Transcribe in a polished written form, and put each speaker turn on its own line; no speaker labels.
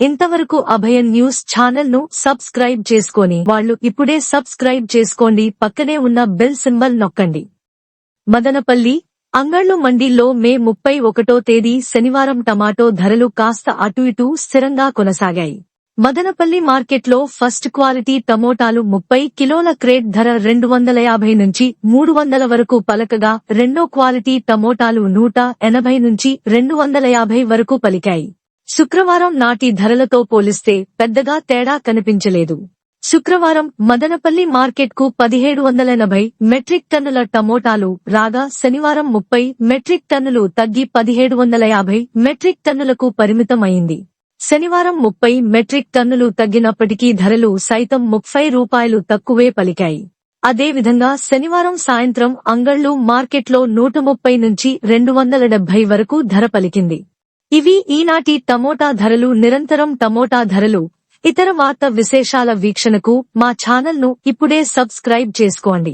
ఇంతవరకు అభయన్ news channel ను subscribe చేసుకొని వాళ్ళు ఇప్పుడే సబ్స్క్రైబ్ చేసుకోండి, పక్కనే ఉన్న బెల్ సింబల్ నొక్కండి. మదనపల్లి అంగళ్ళు మండీల్లో మే 31వ తేదీ శనివారం టమాటో ధరలు కాస్త అటు ఇటు స్థిరంగా కొనసాగాయి. మదనపల్లి మార్కెట్లో ఫస్ట్ క్వాలిటీ టమోటాలు 30 కిలోల క్రేట్ ధర 250 నుంచి 300 వరకు పలకగా, రెండో క్వాలిటీ టమోటాలు 180 నుంచి 250 వరకు పలికాయి. శుక్రవారం నాటి ధరలతో పోలిస్తే పెద్దగా తేడా కనిపించలేదు. శుక్రవారం మదనపల్లి మార్కెట్కు 1780 మెట్రిక్ టన్నుల టమోటాలు రాగా, శనివారం 30 మెట్రిక్ టన్నులు తగ్గి 1750 మెట్రిక్ టన్నులకు పరిమితమైంది. శనివారం 30 మెట్రిక్ టన్నులు తగ్గినప్పటికీ ధరలు సైతం 30 రూపాయలు తక్కువే పలికాయి. అదేవిధంగా శనివారం సాయంత్రం అంగళ్ళు మార్కెట్లో 130 నుంచి 270 వరకు ధర పలికింది. ఇవి ఈనాటి టమోటా ధరలు. నిరంతరం టమోటా ధరలు, ఇతర వార్త విశేషాల వీక్షణకు మా ఛానల్ ను ఇప్పుడే సబ్స్క్రైబ్ చేసుకోండి.